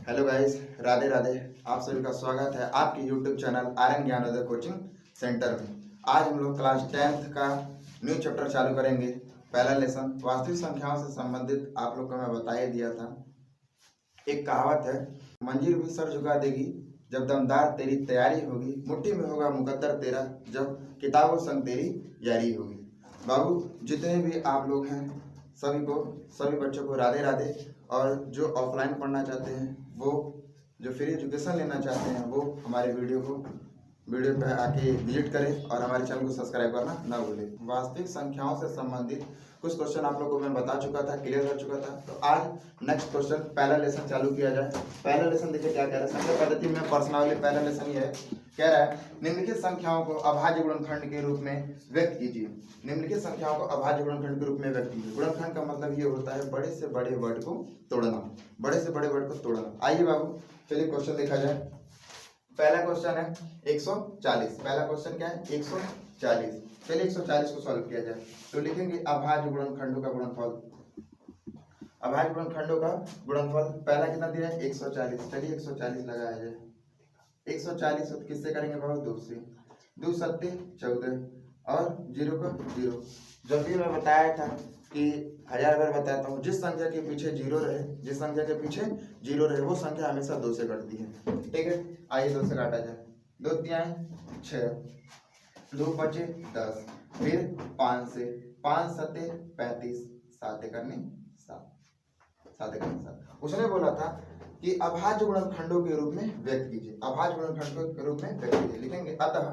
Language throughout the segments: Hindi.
Hello guys, Radhe Radhe. आप सभी का स्वागत है आपके YouTube channel Aryan Gyanoday coaching centre में। आज हम लोग क्लास 10th का न्यू चैप्टर चालू करेंगे। पहला लेसन वास्तविक संख्याओं से संबंधित आप लोग को मैं बता ही दिया था। एक कहावत है, मंजिल भी सर झुका देगी जब दमदार तेरी तैयारी होगी, मुट्ठी में होगा मुकद्दर तेरा जब किताबों संग तेरी यारी होगी। बाबू जितने भी आप लोग हैं सभी बच्चों को राधे राधे। और जो ऑफलाइन पढ़ना चाहते हैं, वो जो फ्री एजुकेशन लेना चाहते हैं, वो हमारे वीडियो पे आके विजिट करें और हमारे चैनल को सब्सक्राइब करना ना भूलें। वास्तविक संख्याओं से संबंधित कुछ क्वेश्चन आप लोगों को मैं बता चुका था, क्लियर हो चुका था। तो आज नेक्स्ट क्वेश्चन पहला लेसन चालू किया जाए। पहला लेसन देखिए क्या कह रहा है। संख्या पद्धति में पर्सनली पहला लेसन ये है, कह रहा है निम्नलिखित संख्याओं को अभाज्य गुणनखंड के रूप में व्यक्त कीजिए। निम्नलिखित संख्याओं को अभाज्य गुणनखंड के रूप में व्यक्त कीजिए। गुणनखंड का मतलब ये होता है बड़े से बड़े वर्ड को तोड़ना, बड़े से बड़े वर्ड को तोड़ना। आइए बाबू चलिए क्वेश्चन देखा जाए। पहला क्वेश्चन है 140। पहला क्वेश्चन क्या है? 140। चलिए 140 को सॉल्व किया जाए। तो लिखेंगे अभाज्य गुणनखंडों का गुणनफल। अभाज्य गुणनखंडों का गुणनफल पहला कितना दिया है? 140। चलिए 140 लगाया जाए। 140 किससे करेंगे बाबू? 2 से। 2 सत्ते 14 और 0 का 0। जब भी मैं बताया था कि 1000 बार बताता हूँ, जिस संख्या के पीछे 0 रहे, जिस संख्या के पीछे 0 रहे, वो संख्या हमेशा 2 से कटती है। ठीक है, आइए 2 से काटा जाए। 2 तिहाई 6, 2 पचे 10, फिर 5 से, 5 सत्ते 35, 7 करने 7, 7 करने 7। उसने बोला था कि अभाज्य गुणनखंडों के रूप में व्यक्त कीजिए। अभाज्य गुणनखंडों के रूप में व्यक्त कीजिए। लिखेंगे अतः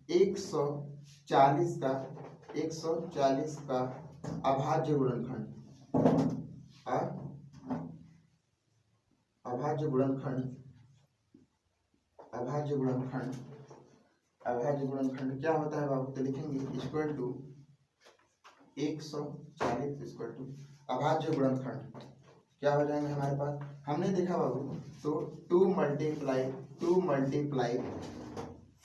140 का अभाज्य गुणनखंड, अभाज्य गुणनखंड क्या होता है बाबू? तो लिखेंगे इक्वल टू 140 इक्वल टू अभाज्य गुणनखंड क्या हो जाएंगे हमारे पास? हमने देखा बाबू, तो 2 मल्टीप्लाई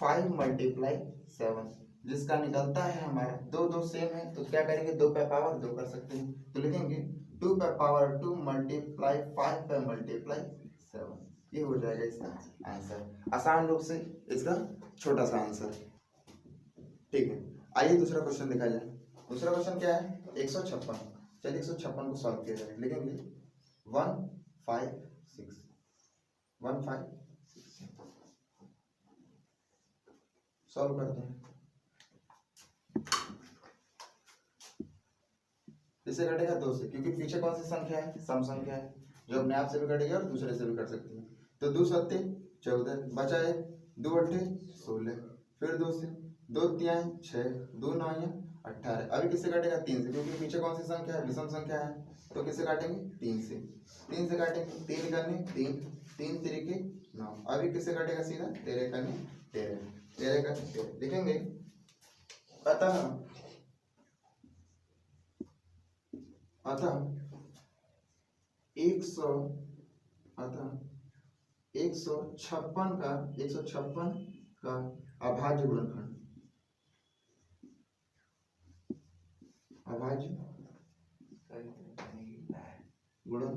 5 मल्टीप्लाई 7, जिसका निकलता है हमारा 2 2 सेम है, तो क्या करेंगे? 2 पे पावर 2 कर सकते हैं। तो लिखेंगे 2 पे पावर 2 मल्टीप्लाई 5 पे मल्टीप्लाई 7। ये हो जाएगा इसका आंसर। आसान रूप से इसका छोटा सा आंसर। ठीक है, आइए दूसरा क्वेश्चन देखा जाए। दूसरा क्वेश्चन क्या है? 156। चलिए 156 को सॉल्व किया जाए। लिखेंगे 156 सॉल्व करते हैं। इससे कटेगा 2 से, क्योंकि पीछे कौन सी संख्या है? सम संख्या है, जो अपने आप से भी कटेगी और दूसरे से भी कट सकती है। तो 2 सत्ते 14, बचा 1, 2 अट्ठे 16, फिर 2 से, 2 तिहाई 6, 2 नौया 18। अभी किससे काटेगा? 3 से, क्योंकि पीछे कौन सी संख्या है? विषम संख्या है, तो किससे काटेंगे? 3 से। 3 से काटेंगे, 3 करने 3, 3 तिरिके 9। अभी किससे काटेगा? सीधा 13 करने 13, 13 करने 13। लिखेंगे अतः 156 का अभाज्य गुणनखंड, अभाज्य गुणन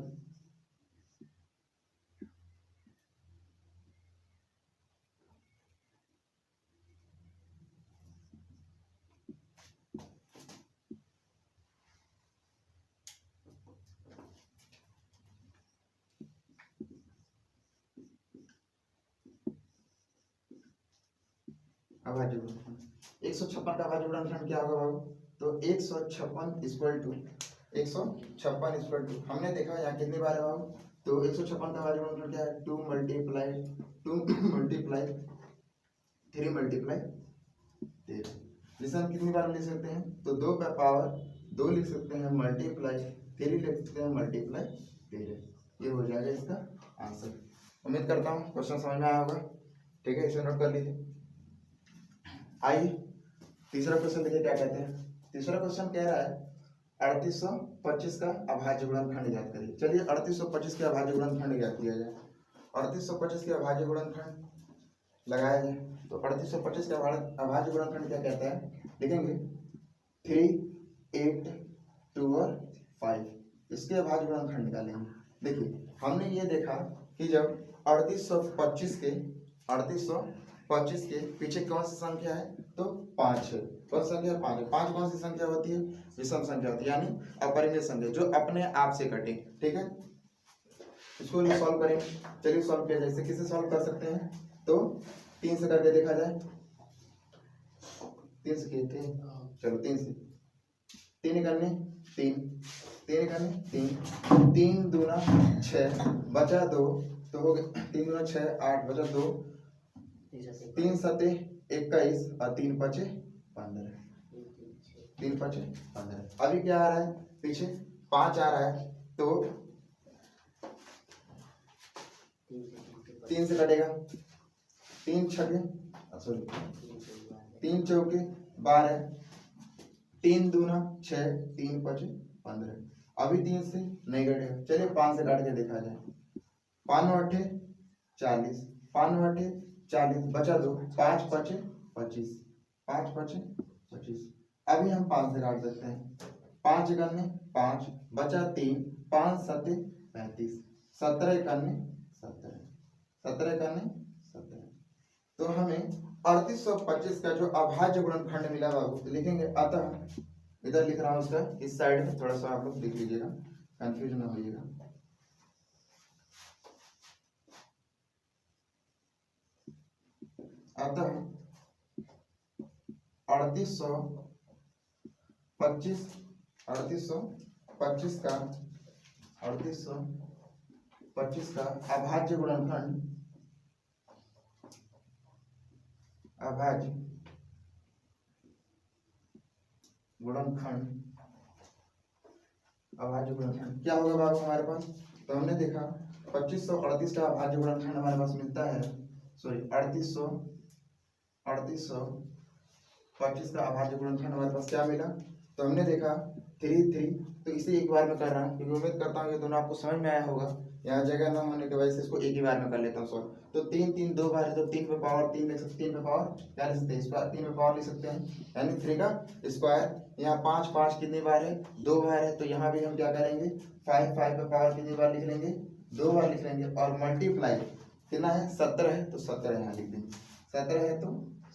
अभाज्य गुणनखंड 156 का अभाज्य गुणनखंड क्या होगा बाबू? तो 156 इक्वल टू 156 इक्वल टू, हमने देखा यहाँ कितनी बार है बाबू? तो 156 का अभाज्य गुणनखंड क्या है? 2 मल्टीप्लाई 3 मल्टीप्लाई 13। जिसे हम कितनी बार लिख सकते हैं? तो 2 पे पावर 2 लिख सकते हैं, मल्टीप्लाई 3 लिख सकते हैं, मल्टीप्लाई 13। ये हो जाएगा इसका आंसर। उम्मीद करता हूँ क्वेश्चन समझ में आया होगा। ठीक है, इसे नोट कर लीजिए। आइए तीसरा क्वेश्चन देखिए क्या कहते हैं। तीसरा क्वेश्चन कह रहा है 3825 का अभाज्य गुणनखंड ज्ञात करिए। चलिए 3825 के अभाज्य गुणनखंड ज्ञात किया जाए। 3825 के अभाज्य गुणनखंड लगाया जाए। तो 3825 का अभाज्य गुणनखंड क्या कहता है? लिखेंगे 3 8 12 उसके अभाज्य गुणनखंड निकालेंगे। देखिए हमने ये देखा कि जब 3825 के पीछे कौन सी संख्या है, तो 5 है। कौन सी संख्या है? 5 है। 5 कौन सी संख्या होती है? विषम संख्या होती है, यानी अपरिमेय संख्या जो अपने आप से कटे। ठीक है, इसको सॉल्व करें। चलिए सॉल्व किया जाए। इसे किससे सॉल्व कर सकते हैं? तो 3 से करके देखा जाए। 3 से किए थे, चलो 3 से 3 करने 3 3 दूना 6 बचा 2, तो हो गया 3 दूना 6 8 बचा 2, 3 सते 21 और 3 पचे 15। 3 पचे 15। अभी क्या आ रहा है? पीछे 5 आ रहा है, तो 3 से कटेगा। 3 छके सॉरी 3 चौके 12, 3 दूना 6 3 पचे 15। अभी 3 से नहीं कटेगा। चलिए 5 से काट के देखा जाए। 5 अट्ठे 40, 5 अट्ठे 40 बचा 2, 5 पचे 25, 5 पचे 25। अभी हम 5 से काट सकते हैं। 5 इकाने 5 बचा 3, 5 सते 35, 17 इकाने 17, 17 इकाने 17। तो हमें 3825 का जो अभाज्य गुणनखंड मिला बाबू, तो लिखेंगे अतः, इधर लिख रहा हूं उसका, इस साइड में थोड़ा सा आप लोग लिख लीजिएगा, कंफ्यूज ना होइएगा। अतः 3825 का अभाज्य गुणनखंड क्या होगा बाबू हमारे पास? तो हमने देखा 2538 का अभाज्य गुणनखंड हमारे पास मिलता है, सॉरी 3825 का अभाज्य गुणनखंड हमारे पास क्या मिला? तो हमने देखा 3 3, तो इसे एक बार में कर रहा हूँ क्योंकि उम्मीद करता हूँ ये दोनों आपको समझ में आया होगा। यहाँ जगह ना होने की वजह से इसको एक ही बार में कर लेता हूँ सॉल्व। तो 3 3 2 बार है, तो 3 पे पावर 3 लिख सकते, 3 पे पावर क्या लिख सकते हैं? स्क्वायर 3 पे पावर लिख सकते हैं, यानी 3 का स्क्वायर। यहाँ 5 5 कितनी बार है? 2 बार है, तो यहाँ भी हम क्या करेंगे? 5 5 पे पावर कितनी बार लिख लेंगे? 2 बार लिख लेंगे। और मल्टीप्लाई कितना है? 17 है, तो 17 यहाँ लिख देंगे। 17 है तो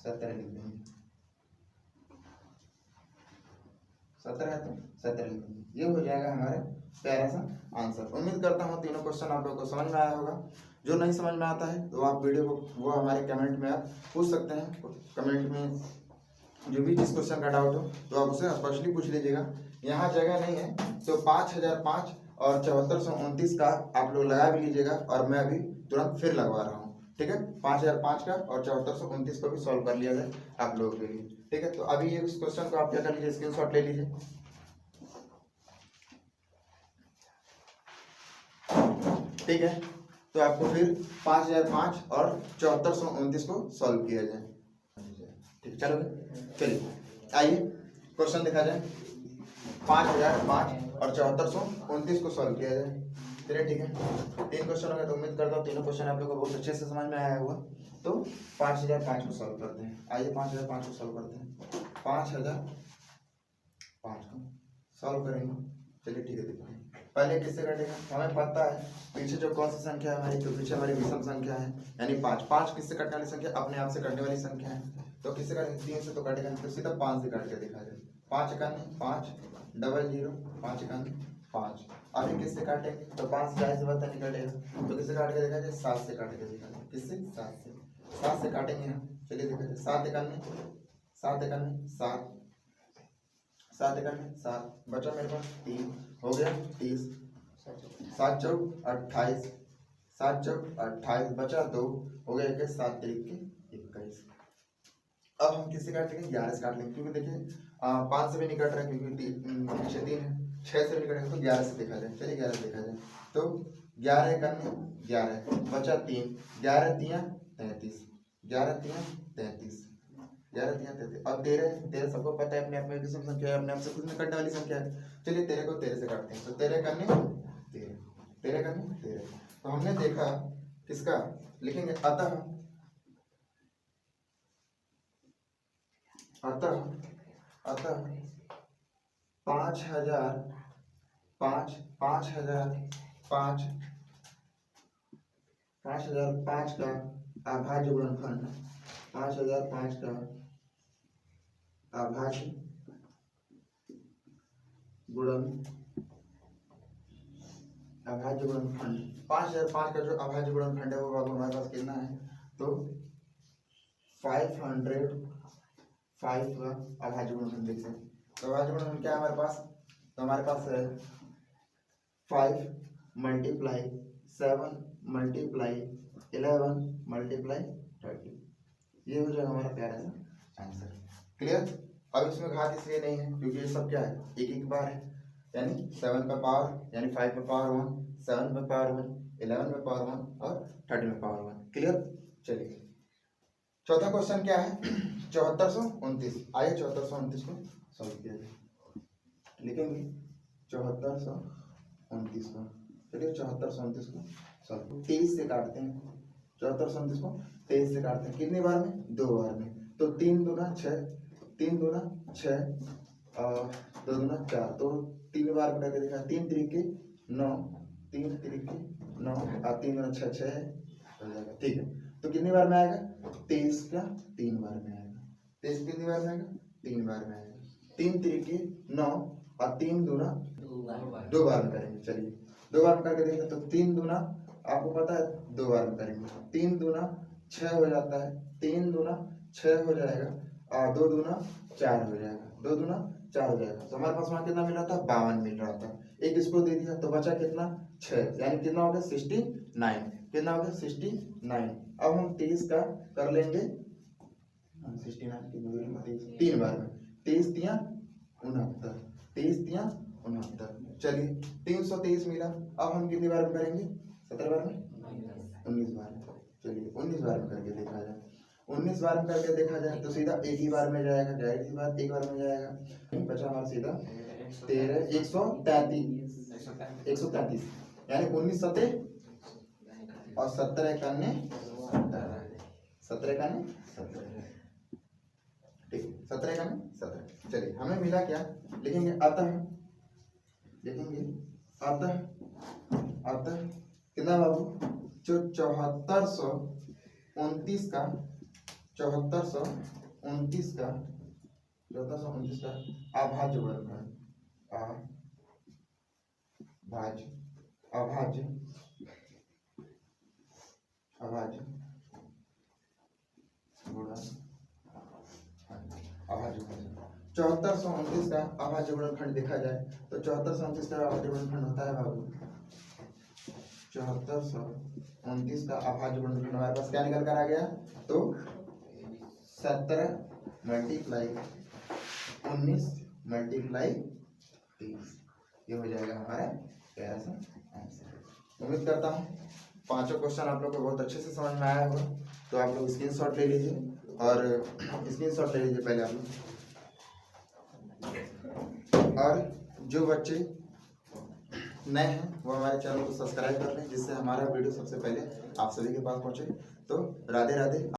17 लिख देंगे। 17 है तो 17 लिख देंगे। ये हो जाएगा हमारा प्यारा सा आंसर। उम्मीद करता हूँ तीनों क्वेश्चन आप लोगों को समझ में आया होगा। जो नहीं समझ में आता है तो आप वीडियो को वो हमारे कमेंट में आप पूछ सकते हैं। कमेंट में जो भी जिस क्वेश्चन का डाउट हो तो आप उसे स्पष्टली पूछ लीजिएगा। यहाँ जगह नहीं है तो 5005 और 7429 का आप लोग लगा भी लीजिएगा, और मैं अभी तुरंत फिर लगवा रहा हूँ। ठीक है, 5005 का और 7429 को भी सॉल्व कर लिया जाए आप लोगों के लिए। ठीक है, तो अभी ये क्वेश्चन को आप क्या कर लीजिए, स्क्रीनशॉट ले लीजिए। ठीक है, तो आपको फिर 5005 और 7429 को सॉल्व किया जाए। ठीक, चलो चलिए आइए क्वेश्चन देखा जाए। 5005 और 7429 को सॉल्व किया जाए। चलिए ठीक है, 3 क्वेश्चन हो गए, तो उम्मीद करता हूँ तीनों क्वेश्चन आप लोगों को बहुत अच्छे से समझ में आया होगा। तो 5005 को सॉल्व करते हैं। आइए 5005 को सॉल्व करते हैं। 5005 को सॉल्व करेंगे। चलिए ठीक है, देखते हैं पहले किससे कटेगा। हमें पता है पीछे जो कौन सी संख्या है हमारी, तो पीछे हमारी विषम संख्या है, यानी 5। 5 किससे कटने वाली संख्या? अपने आप से कटने वाली संख्या है। तो किससे कटेंगे? 3 से तो कटेगा, तो सीधा 5 से काट के देखा जाए। 5 इकाने 5 डबल 0, 5 इकाने 5। अभी किससे काटेंगे? तो 5 जाहिर सी बात है नहीं कटेगा, तो किससे काट के देखा जाए? 7 से काट के देखा जाए। किससे? 7 से काटेंगे हम। चलिए देखा जाए। 7 इकाने 7 इकाने 7, 7 इकाने 7 बचा मेरे पास 3, हो गया 30, 7 चौक 28, 7 चौक 28 बचा 2, हो गया 21, 7 तरीक के 21। अब हम किससे काटेंगे? 11 से काट लेंगे, क्योंकि देखिए 5 से भी नहीं कट रहा है क्योंकि पीछे 3 है। 6 से भी नहीं कटेंगे, तो 11 से देखा जाए। चलिए 11 से देखा जाए। तो 11 इकाने 11 बचा 3, 11 तियाँ 33, 11 तियाँ 33, 11 तियाँ 33। अब 13 सबको पता है अपने आप में विषम संख्या है, अपने आप से खुद में कटने वाली संख्या है। चलिए 13 को 13 से काटते हैं। तो 13 करने 13, 13 करने 13। तो हमने देखा किसका लिखेंगे? अतः 5005 5,005 का अभाज्य गुणनफल, 5,005 का अभाज्य गुणनखंड, 5,005 का जो अभाज्य गुणनखंड है वो बाबू हमारे पास कितना है, तो 505 का अभाज्य गुणनखंड लिखते हैं। तो अभाज्य गुणनखंड क्या है हमारे पास, तो हमारे पास है 5 × 7 × 11 × 30, ये हो जाएगा हमारा प्यारा सा आंसर। क्लियर। अब इसमें घात इसलिए नहीं है क्योंकि ये सब क्या है, एक एक बार है, यानी 7 पे पावर, यानी 5 पे पावर 1, 7 पे पावर 1, 11 पे पावर 1 और 30 पे पावर 1। क्लियर। चलिए चौथा क्वेश्चन क्या है, 7429। आइए 7429 को सॉल्व किया जाए। लिखेंगे 7429 को, चलिए 7429 को सॉल्व 23 से काटते हैं। 7429 को 23 से काटते हैं, कितनी बार में, 2 बार में। तो 3 दूना 6, 3 दूना 6 और 2 दूना 4, तो 3 बार में करके देखा, 3 त्रिके 9, 3 त्रिके 9 और 3 दूना 6, 6 हो जाएगा। ठीक है, तो कितनी बार में आएगा, 23 का 3 बार में आएगा। 23 कितनी बार में आएगा, 3 बार में आएगा। 3 त्रिके 9 और 3 दूना 2 बार में करेंगे। चलिए 2 बार में करके देखें, तो 3 दूना आपको पता है 2 बार में करेंगे, 3 दूना 6 हो जाता है, 3 दूना 6 हो जाएगा और 2 दूना 4 हो जाएगा, 2 दूना 4 हो जाएगा। तो हमारे पास वहाँ कितना मिल रहा था, 52 मिल रहा था। एक इसको दे दिया तो बचा कितना, 6, यानी कितना हो गया 69, कितना हो गया 69। अब हम 23 का कर लेंगे 69 की 3 बार में, 23 तिया 69, 23 तिया 69। चलिए 323 मिला। अब हम कितनी बार में करेंगे, 17 बार में, 19 बार में। चलिए 19 बार में करके देखा जाए। 19 बार में करके देखा जाए तो सीधा एक ही बार में जाएगा, जाहिर सी बात एक बार में जाएगा। बचा हमारा सीधा 133, यानी 19 सते और 17 एकान्ने 17 एकान्ने 17, ठीक, 17 एकान्ने 17। चलिए हमें मिला क्या, लिखेंगे अतः, लिखेंगे अतः, अतः कितना बाबू, जो 7429 का 7429 का अभाज्य गुणनखंड, अभाज्य गुणनखंड, 7429 का अभाज्य गुणनखंड देखा जाए तो 7429 का अभाज्य गुणनखंड होता है बाबू, 7429 का अभाज्य गुणनखंड हमारे पास क्या निकल कर आ गया, तो 17 × 19 × 30, ये हो जाएगा हमारा प्यारा सा आंसर। उम्मीद करता हूँ पांचों क्वेश्चन आप लोग को बहुत अच्छे से समझ में आया होगा। तो आप लोग स्क्रीनशॉट ले लीजिए और स्क्रीनशॉट ले लीजिए पहले आप लोग, और जो बच्चे नए हैं वो हमारे चैनल को सब्सक्राइब कर लें, जिससे हमारा वीडियो सबसे पहले आप सभी के पास पहुंचे। तो राधे राधे।